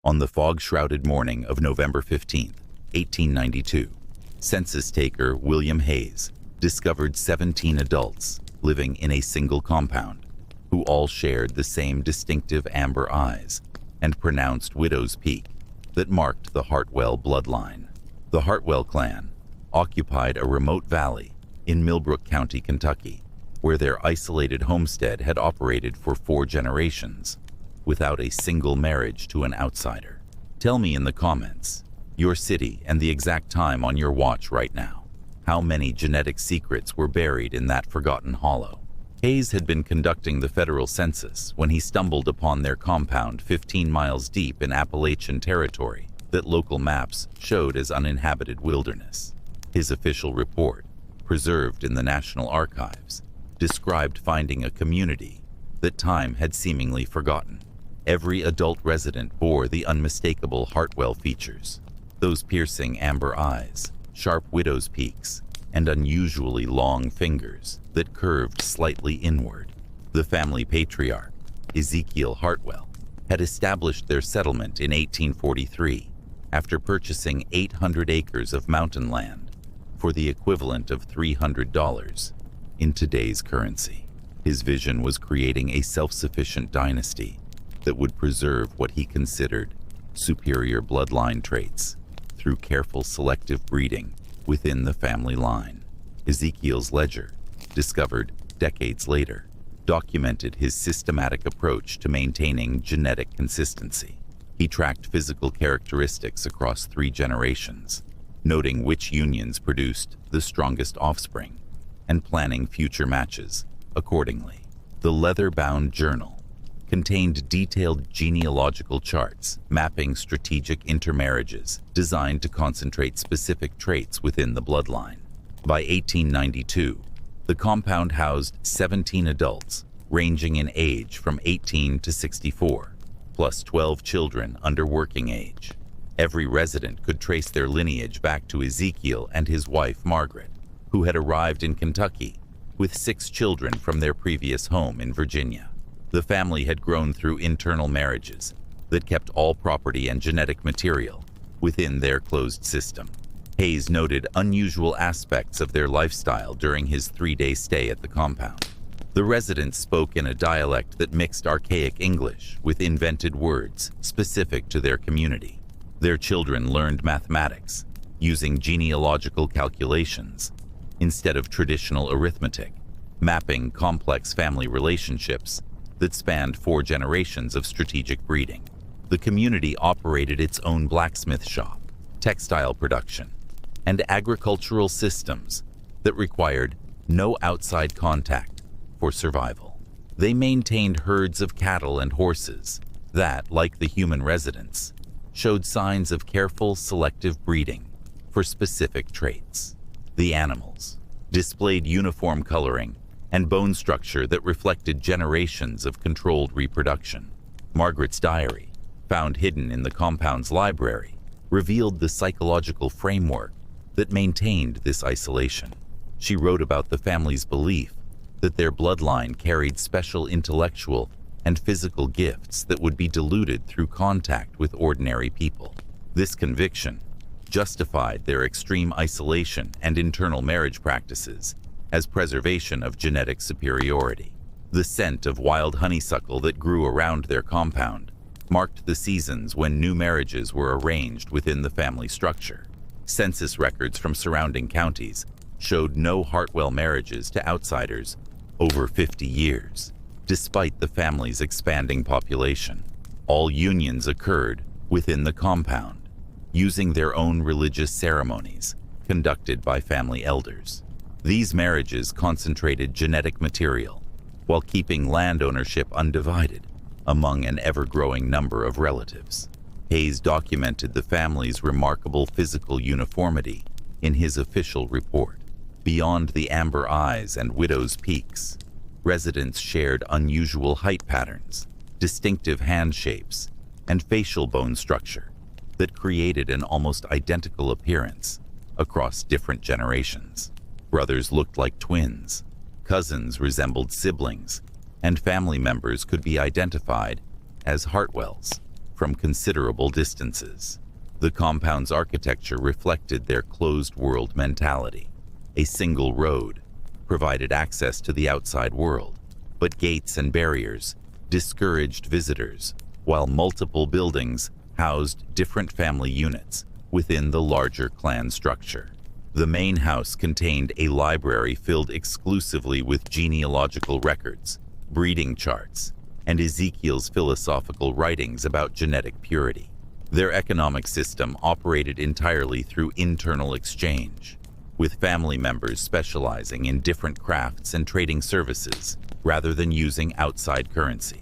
On the fog-shrouded morning of November 15, 1892, census taker William Hayes discovered 17 adults living in a single compound who all shared the same distinctive amber eyes and pronounced widow's peak that marked the Hartwell bloodline. The Hartwell clan occupied a remote valley in Millbrook County, Kentucky, where their isolated homestead had operated for 4 generations without a single marriage to an outsider. Tell me in the comments your city and the exact time on your watch right now. How many genetic secrets were buried in that forgotten hollow? Hayes had been conducting the federal census when he stumbled upon their compound 15 miles deep in Appalachian territory that local maps showed as uninhabited wilderness. His official report, preserved in the National Archives, described finding a community that time had seemingly forgotten. Every adult resident bore the unmistakable Hartwell features: those piercing amber eyes, sharp widow's peaks, and unusually long fingers that curved slightly inward. The family patriarch, Ezekiel Hartwell, had established their settlement in 1843 after purchasing 800 acres of mountain land for the equivalent of $300 in today's currency. His vision was creating a self-sufficient dynasty that would preserve what he considered superior bloodline traits through careful selective breeding within the family line. Ezekiel's ledger, discovered decades later, documented his systematic approach to maintaining genetic consistency. He tracked physical characteristics across 3 generations, noting which unions produced the strongest offspring and planning future matches accordingly. The leather-bound journal contained detailed genealogical charts mapping strategic intermarriages designed to concentrate specific traits within the bloodline. By 1892, the compound housed 17 adults ranging in age from 18 to 64, plus 12 children under working age. Every resident could trace their lineage back to Ezekiel and his wife Margaret, who had arrived in Kentucky with 6 children from their previous home in Virginia. The family had grown through internal marriages that kept all property and genetic material within their closed system. Hayes noted unusual aspects of their lifestyle during his 3-day stay at the compound. The residents spoke in a dialect that mixed archaic English with invented words specific to their community. Their children learned mathematics using genealogical calculations instead of traditional arithmetic, mapping complex family relationships that spanned 4 generations of strategic breeding. The community operated its own blacksmith shop, textile production, and agricultural systems that required no outside contact for survival. They maintained herds of cattle and horses that, like the human residents, showed signs of careful selective breeding for specific traits. The animals displayed uniform coloring and bone structure that reflected generations of controlled reproduction. Margaret's diary, found hidden in the compound's library, revealed the psychological framework that maintained this isolation. She wrote about the family's belief that their bloodline carried special intellectual and physical gifts that would be diluted through contact with ordinary people. This conviction justified their extreme isolation and internal marriage practices as preservation of genetic superiority. The scent of wild honeysuckle that grew around their compound marked the seasons when new marriages were arranged within the family structure. Census records from surrounding counties showed no Hartwell marriages to outsiders over 50 years. Despite the family's expanding population, all unions occurred within the compound, using their own religious ceremonies conducted by family elders. These marriages concentrated genetic material while keeping land ownership undivided among an ever-growing number of relatives. Hayes documented the family's remarkable physical uniformity in his official report. Beyond the amber eyes and widow's peaks, residents shared unusual height patterns, distinctive hand shapes, and facial bone structure that created an almost identical appearance across different generations. Brothers looked like twins, cousins resembled siblings, and family members could be identified as Hartwells. from considerable distances. The compound's architecture reflected their closed-world mentality. A single road provided access to the outside world, but gates and barriers discouraged visitors, while multiple buildings housed different family units within the larger clan structure. The main house contained a library filled exclusively with genealogical records, breeding charts, and Ezekiel's philosophical writings about genetic purity. Their economic system operated entirely through internal exchange, with family members specializing in different crafts and trading services rather than using outside currency.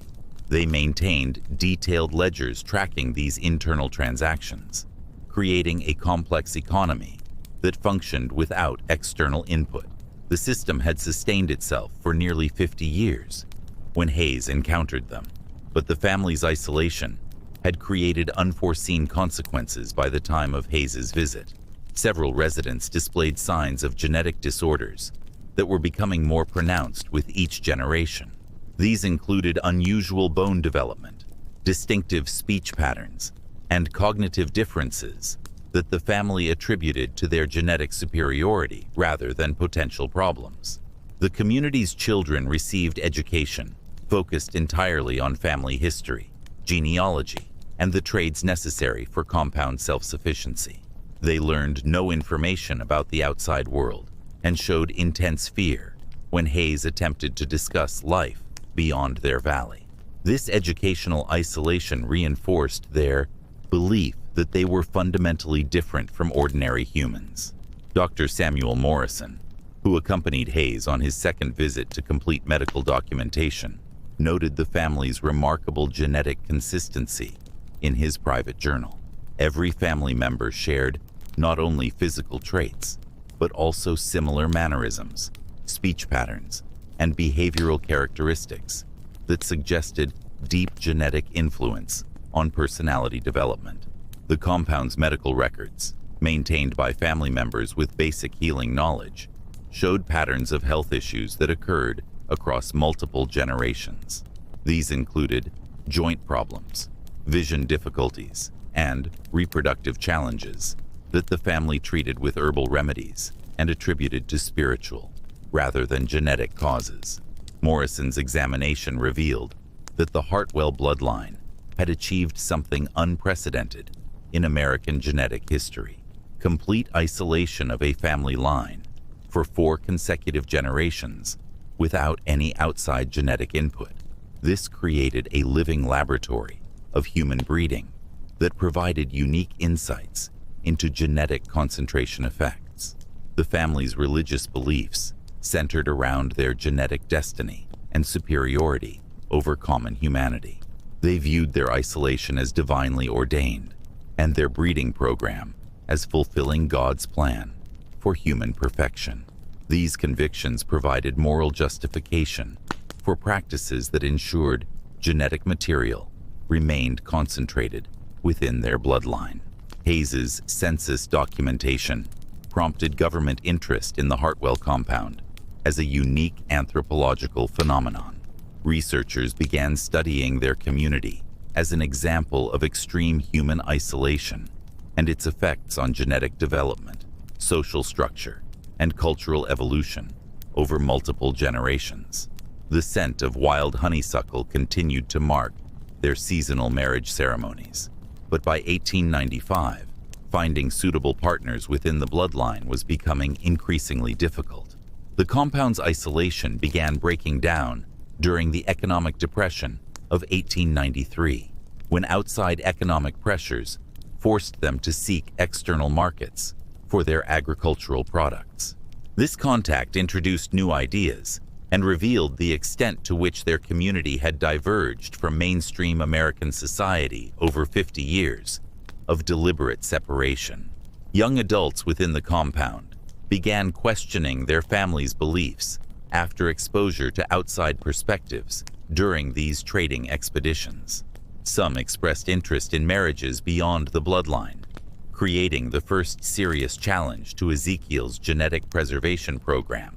They maintained detailed ledgers tracking these internal transactions, creating a complex economy that functioned without external input. The system had sustained itself for nearly 50 years when Hayes encountered them, but the family's isolation had created unforeseen consequences by the time of Hayes's visit. Several residents displayed signs of genetic disorders that were becoming more pronounced with each generation. These included unusual bone development, distinctive speech patterns, and cognitive differences that the family attributed to their genetic superiority rather than potential problems. The community's children received education focused entirely on family history, genealogy, and the trades necessary for compound self-sufficiency. They learned no information about the outside world and showed intense fear when Hayes attempted to discuss life beyond their valley. This educational isolation reinforced their belief that they were fundamentally different from ordinary humans. Dr. Samuel Morrison, who accompanied Hayes on his second visit to complete medical documentation, noted the family's remarkable genetic consistency in his private journal. Every family member shared not only physical traits, but also similar mannerisms, speech patterns, and behavioral characteristics that suggested deep genetic influence on personality development. The compound's medical records, maintained by family members with basic healing knowledge, showed patterns of health issues that occurred across multiple generations. These included joint problems, vision difficulties, and reproductive challenges that the family treated with herbal remedies and attributed to spiritual rather than genetic causes. Morrison's examination revealed that the Hartwell bloodline had achieved something unprecedented in American genetic history: complete isolation of a family line for 4 consecutive generations without any outside genetic input. This created a living laboratory of human breeding that provided unique insights into genetic concentration effects. The family's religious beliefs centered around their genetic destiny and superiority over common humanity. They viewed their isolation as divinely ordained and their breeding program as fulfilling God's plan for human perfection. These convictions provided moral justification for practices that ensured genetic material remained concentrated within their bloodline. Hayes's census documentation prompted government interest in the Hartwell compound as a unique anthropological phenomenon. Researchers began studying their community as an example of extreme human isolation and its effects on genetic development, social structure, and cultural evolution over multiple generations. The scent of wild honeysuckle continued to mark their seasonal marriage ceremonies, but by 1895, finding suitable partners within the bloodline was becoming increasingly difficult. The compound's isolation began breaking down during the economic depression of 1893, when outside economic pressures forced them to seek external markets for their agricultural products. This contact introduced new ideas and revealed the extent to which their community had diverged from mainstream American society over 50 years of deliberate separation. Young adults within the compound began questioning their families' beliefs after exposure to outside perspectives during these trading expeditions. Some expressed interest in marriages beyond the bloodline, creating the first serious challenge to Ezekiel's genetic preservation program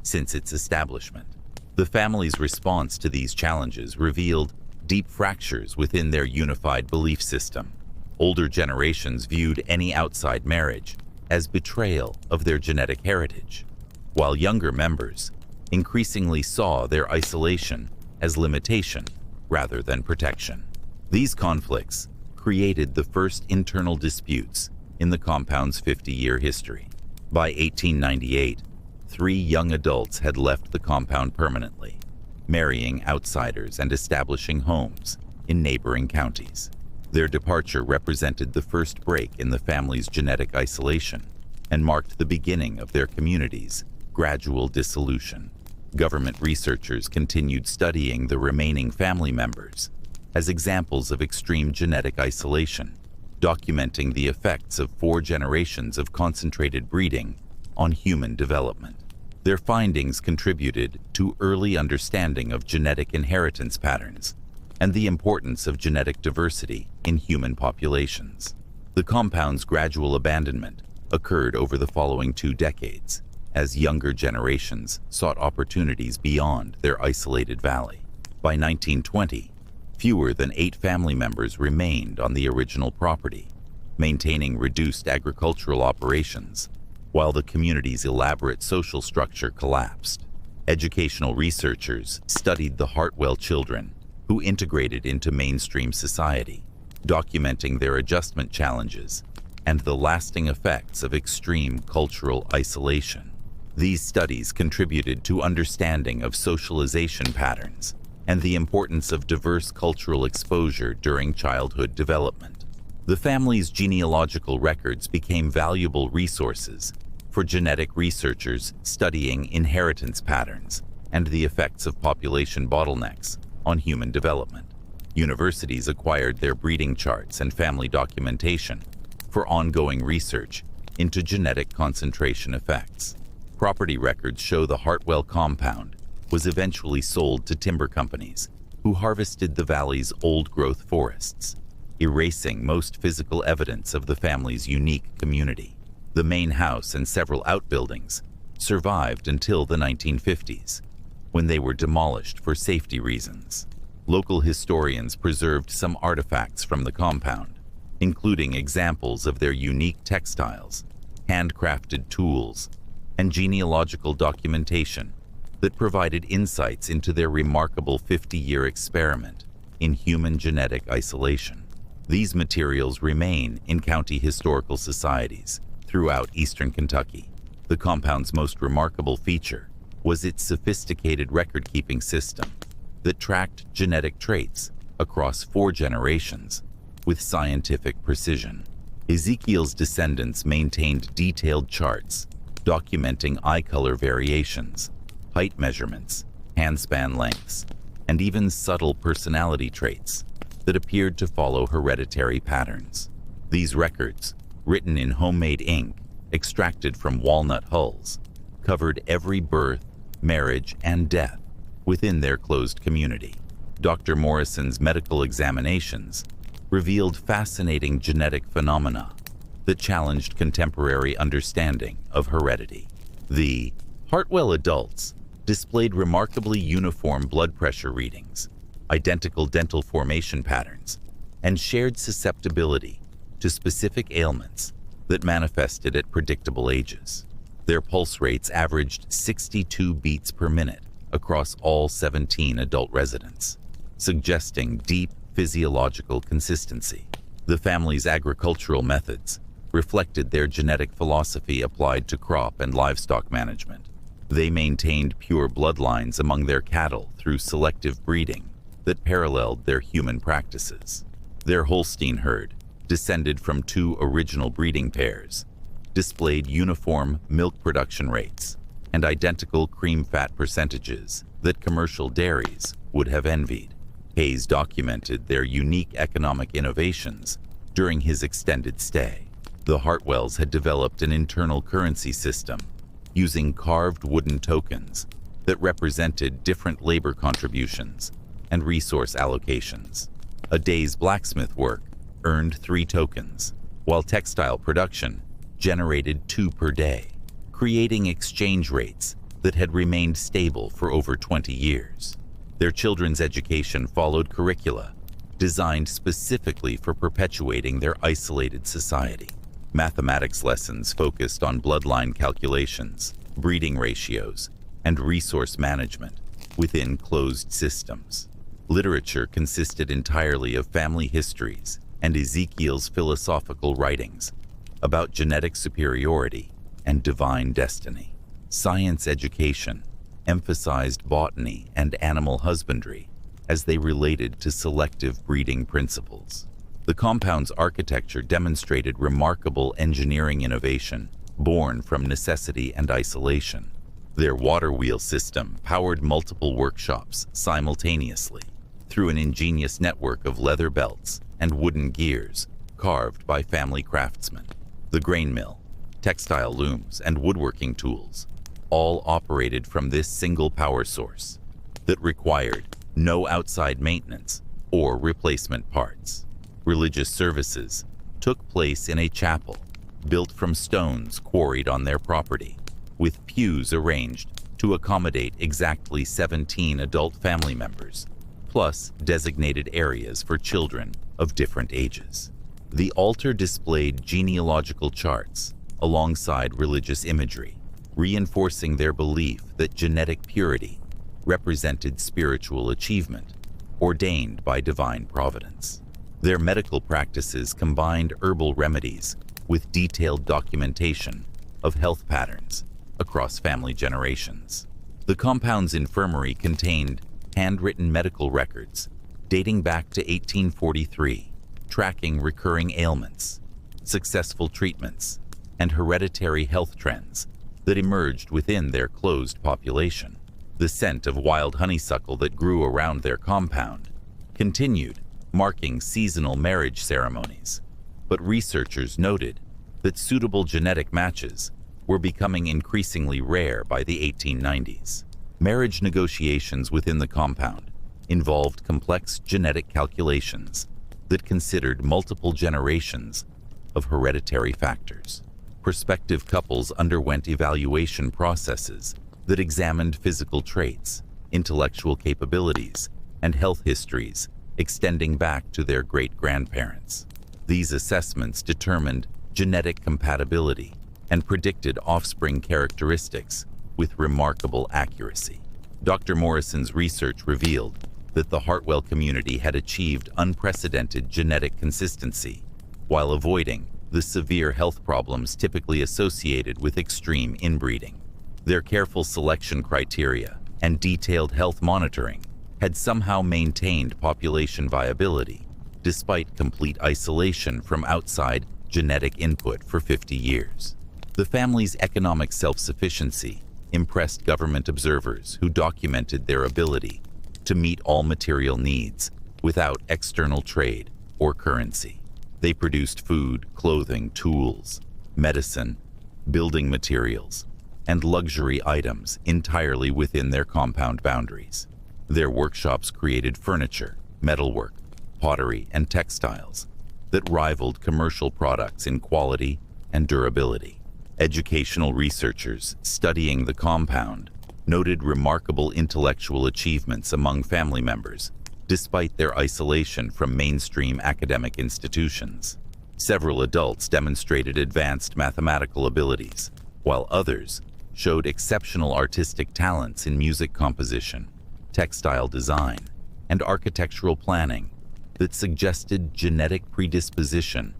since its establishment. The family's response to these challenges revealed deep fractures within their unified belief system. Older generations viewed any outside marriage as betrayal of their genetic heritage, while younger members increasingly saw their isolation as limitation rather than protection. These conflicts created the first internal disputes in the compound's 50-year history. By 1898, 3 young adults had left the compound permanently, marrying outsiders and establishing homes in neighboring counties. Their departure represented the first break in the family's genetic isolation and marked the beginning of their community's gradual dissolution. Government researchers continued studying the remaining family members as examples of extreme genetic isolation, documenting the effects of 4 generations of concentrated breeding on human development. Their findings contributed to early understanding of genetic inheritance patterns and the importance of genetic diversity in human populations. The compound's gradual abandonment occurred over the following 2 decades, as younger generations sought opportunities beyond their isolated valley. By 1920, fewer than 8 family members remained on the original property, maintaining reduced agricultural operations, while the community's elaborate social structure collapsed. Educational researchers studied the Hartwell children, who integrated into mainstream society, documenting their adjustment challenges and the lasting effects of extreme cultural isolation. These studies contributed to understanding of socialization patterns and the importance of diverse cultural exposure during childhood development. The family's genealogical records became valuable resources for genetic researchers studying inheritance patterns and the effects of population bottlenecks on human development. Universities acquired their breeding charts and family documentation for ongoing research into genetic concentration effects. Property records show the Hartwell compound was eventually sold to timber companies who harvested the valley's old-growth forests, erasing most physical evidence of the family's unique community. The main house and several outbuildings survived until the 1950s, when they were demolished for safety reasons. Local historians preserved some artifacts from the compound, including examples of their unique textiles, handcrafted tools, and genealogical documentation that provided insights into their remarkable 50-year experiment in human genetic isolation. These materials remain in county historical societies throughout eastern Kentucky. The compound's most remarkable feature was its sophisticated record-keeping system that tracked genetic traits across 4 generations with scientific precision. Ezekiel's descendants maintained detailed charts documenting eye color variations, height measurements, handspan lengths, and even subtle personality traits that appeared to follow hereditary patterns. These records, written in homemade ink extracted from walnut hulls, covered every birth, marriage, and death within their closed community. Dr. Morrison's medical examinations revealed fascinating genetic phenomena that challenged contemporary understanding of heredity. The Hartwell adults displayed remarkably uniform blood pressure readings, identical dental formation patterns, and shared susceptibility to specific ailments that manifested at predictable ages. Their pulse rates averaged 62 beats per minute across all 17 adult residents, suggesting deep physiological consistency. The family's agricultural methods reflected their genetic philosophy applied to crop and livestock management. They maintained pure bloodlines among their cattle through selective breeding that paralleled their human practices. Their Holstein herd, descended from 2 original breeding pairs, displayed uniform milk production rates and identical cream fat percentages that commercial dairies would have envied. Hayes documented their unique economic innovations during his extended stay. The Hartwells had developed an internal currency system using carved wooden tokens that represented different labor contributions and resource allocations. A day's blacksmith work earned 3 tokens, while textile production generated 2 per day, creating exchange rates that had remained stable for over 20 years. Their children's education followed curricula designed specifically for perpetuating their isolated society. Mathematics lessons focused on bloodline calculations, breeding ratios, and resource management within closed systems. Literature consisted entirely of family histories and Ezekiel's philosophical writings about genetic superiority and divine destiny. Science education emphasized botany and animal husbandry as they related to selective breeding principles. The compound's architecture demonstrated remarkable engineering innovation born from necessity and isolation. Their water wheel system powered multiple workshops simultaneously through an ingenious network of leather belts and wooden gears carved by family craftsmen. The grain mill, textile looms, and woodworking tools all operated from this single power source that required no outside maintenance or replacement parts. Religious services took place in a chapel built from stones quarried on their property, with pews arranged to accommodate exactly 17 adult family members, plus designated areas for children of different ages. The altar displayed genealogical charts alongside religious imagery, reinforcing their belief that genetic purity represented spiritual achievement ordained by divine providence. Their medical practices combined herbal remedies with detailed documentation of health patterns across family generations. The compound's infirmary contained handwritten medical records dating back to 1843, tracking recurring ailments, successful treatments, and hereditary health trends that emerged within their closed population. The scent of wild honeysuckle that grew around their compound continued, marking seasonal marriage ceremonies. But researchers noted that suitable genetic matches were becoming increasingly rare by the 1890s. Marriage negotiations within the compound involved complex genetic calculations that considered multiple generations of hereditary factors. Prospective couples underwent evaluation processes that examined physical traits, intellectual capabilities, and health histories extending back to their great-grandparents. These assessments determined genetic compatibility and predicted offspring characteristics with remarkable accuracy. Dr. Morrison's research revealed that the Hartwell community had achieved unprecedented genetic consistency while avoiding the severe health problems typically associated with extreme inbreeding. Their careful selection criteria and detailed health monitoring had somehow maintained population viability despite complete isolation from outside genetic input for 50 years. The family's economic self-sufficiency impressed government observers who documented their ability to meet all material needs without external trade or currency. They produced food, clothing, tools, medicine, building materials, and luxury items entirely within their compound boundaries. Their workshops created furniture, metalwork, pottery, and textiles that rivaled commercial products in quality and durability. Educational researchers studying the compound noted remarkable intellectual achievements among family members, despite their isolation from mainstream academic institutions. Several adults demonstrated advanced mathematical abilities, while others showed exceptional artistic talents in music composition, textile design, and architectural planning that suggested genetic predisposition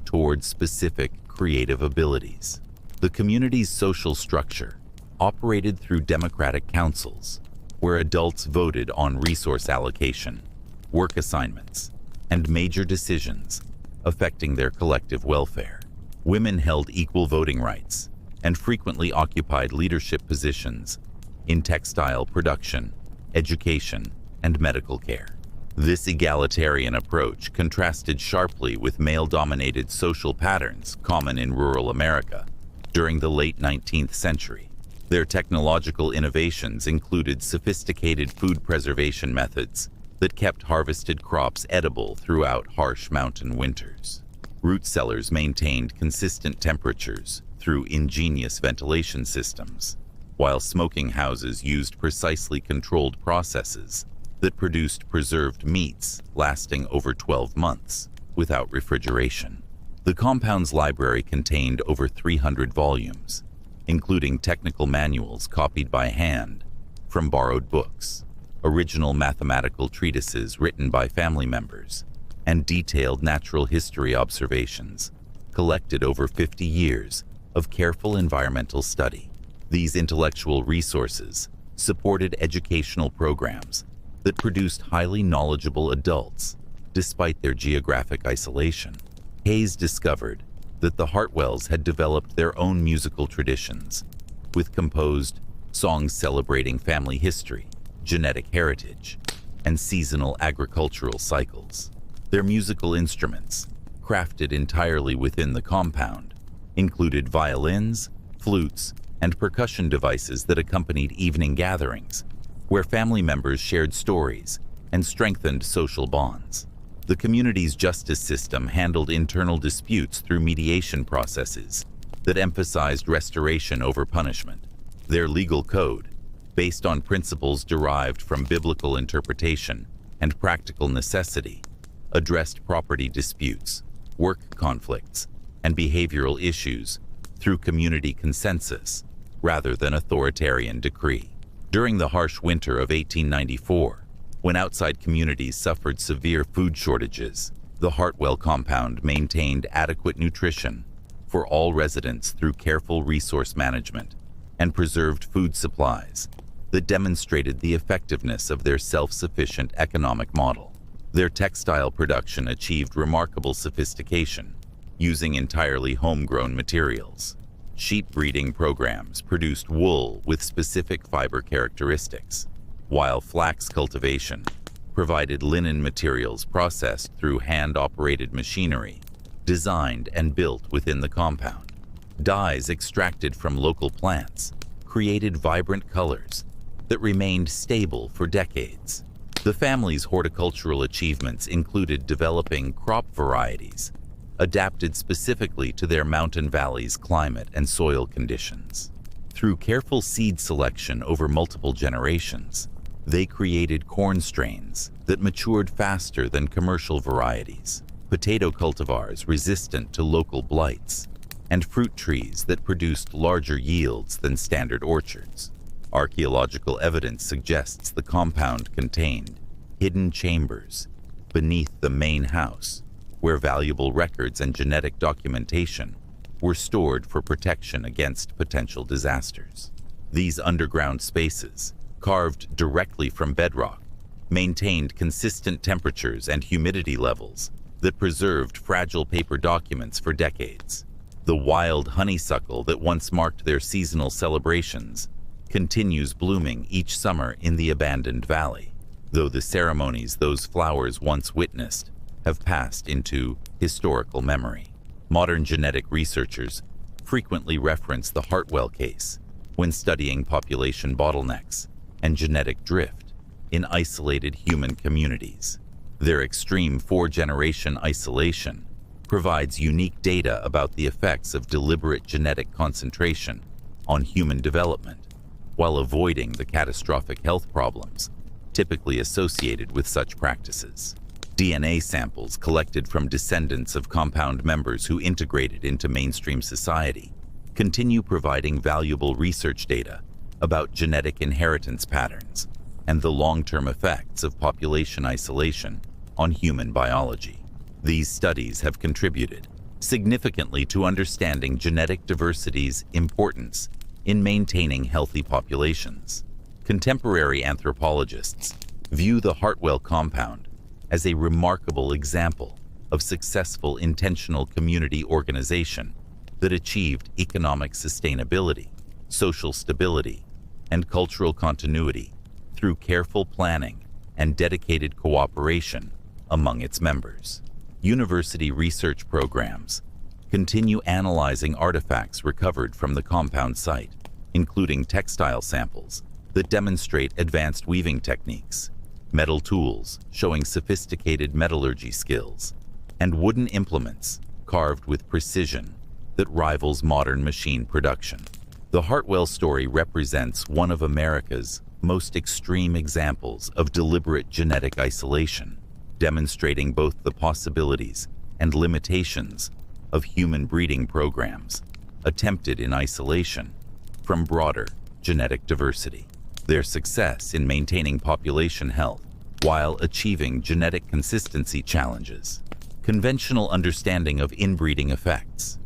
towards specific creative abilities. The community's social structure operated through democratic councils, where adults voted on resource allocation, work assignments, and major decisions affecting their collective welfare. Women held equal voting rights and frequently occupied leadership positions in textile production, education, and medical care. This egalitarian approach contrasted sharply with male-dominated social patterns common in rural America during the late 19th century. Their technological innovations included sophisticated food preservation methods that kept harvested crops edible throughout harsh mountain winters. Root cellars maintained consistent temperatures through ingenious ventilation systems, while smoking houses used precisely controlled processes that produced preserved meats lasting over 12 months without refrigeration. The compound's library contained over 300 volumes, including technical manuals copied by hand from borrowed books, original mathematical treatises written by family members, and detailed natural history observations collected over 50 years of careful environmental study. These intellectual resources supported educational programs that produced highly knowledgeable adults despite their geographic isolation. Hayes discovered that the Hartwells had developed their own musical traditions, with composed songs celebrating family history, genetic heritage, and seasonal agricultural cycles. Their musical instruments, crafted entirely within the compound, included violins, flutes, and percussion devices that accompanied evening gatherings, where family members shared stories and strengthened social bonds. The community's justice system handled internal disputes through mediation processes that emphasized restoration over punishment. Their legal code, based on principles derived from biblical interpretation and practical necessity, addressed property disputes, work conflicts, and behavioral issues through community consensus rather than authoritarian decree. During the harsh winter of 1894, when outside communities suffered severe food shortages, the Hartwell compound maintained adequate nutrition for all residents through careful resource management and preserved food supplies that demonstrated the effectiveness of their self-sufficient economic model. Their textile production achieved remarkable sophistication, using entirely homegrown materials. Sheep breeding programs produced wool with specific fiber characteristics, while flax cultivation provided linen materials processed through hand-operated machinery, designed and built within the compound. Dyes extracted from local plants created vibrant colors that remained stable for decades. The family's horticultural achievements included developing crop varieties adapted specifically to their mountain valleys' climate and soil conditions. Through careful seed selection over multiple generations, they created corn strains that matured faster than commercial varieties, potato cultivars resistant to local blights, and fruit trees that produced larger yields than standard orchards. Archaeological evidence suggests the compound contained hidden chambers beneath the main house, where valuable records and genetic documentation were stored for protection against potential disasters. These underground spaces, carved directly from bedrock, maintained consistent temperatures and humidity levels that preserved fragile paper documents for decades. The wild honeysuckle that once marked their seasonal celebrations continues blooming each summer in the abandoned valley, though the ceremonies those flowers once witnessed have passed into historical memory. Modern genetic researchers frequently reference the Hartwell case when studying population bottlenecks and genetic drift in isolated human communities. Their extreme four-generation isolation provides unique data about the effects of deliberate genetic concentration on human development, while avoiding the catastrophic health problems typically associated with such practices. DNA samples collected from descendants of compound members who integrated into mainstream society continue providing valuable research data about genetic inheritance patterns and the long-term effects of population isolation on human biology. These studies have contributed significantly to understanding genetic diversity's importance in maintaining healthy populations. Contemporary anthropologists view the Hartwell compound as a remarkable example of successful intentional community organization that achieved economic sustainability, social stability, and cultural continuity through careful planning and dedicated cooperation among its members. University research programs continue analyzing artifacts recovered from the compound site, including textile samples that demonstrate advanced weaving techniques, metal tools showing sophisticated metallurgy skills, and wooden implements carved with precision that rivals modern machine production. The Hartwell story represents one of America's most extreme examples of deliberate genetic isolation, demonstrating both the possibilities and limitations of human breeding programs attempted in isolation from broader genetic diversity. Their success in maintaining population health while achieving genetic consistency challenges. Conventional understanding of inbreeding effects.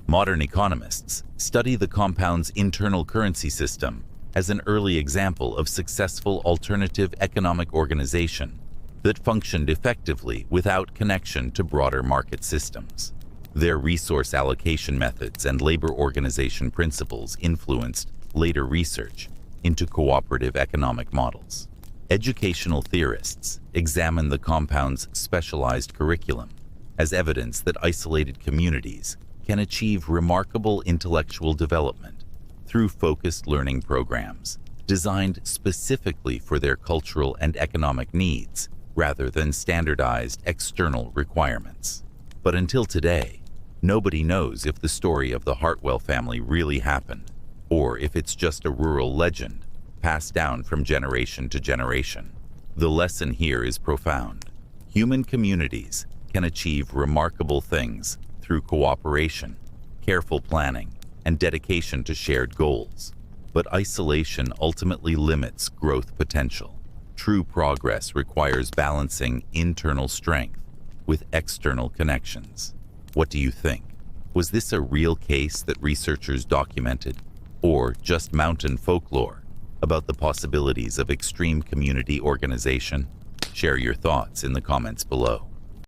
Modern economists study the compound's internal currency system as an early example of successful alternative economic organization that functioned effectively without connection to broader market systems. Their resource allocation methods and labor organization principles influenced later research into cooperative economic models. Educational theorists examine the compound's specialized curriculum as evidence that isolated communities can achieve remarkable intellectual development through focused learning programs designed specifically for their cultural and economic needs rather than standardized external requirements. But until today, nobody knows if the story of the Hartwell family really happened, or if it's just a rural legend passed down from generation to generation. The lesson here is profound. Human communities can achieve remarkable things through cooperation, careful planning, and dedication to shared goals. But isolation ultimately limits growth potential. True progress requires balancing internal strength with external connections. What do you think? Was this a real case that researchers documented, or just mountain folklore about the possibilities of extreme community organization? Share your thoughts in the comments below.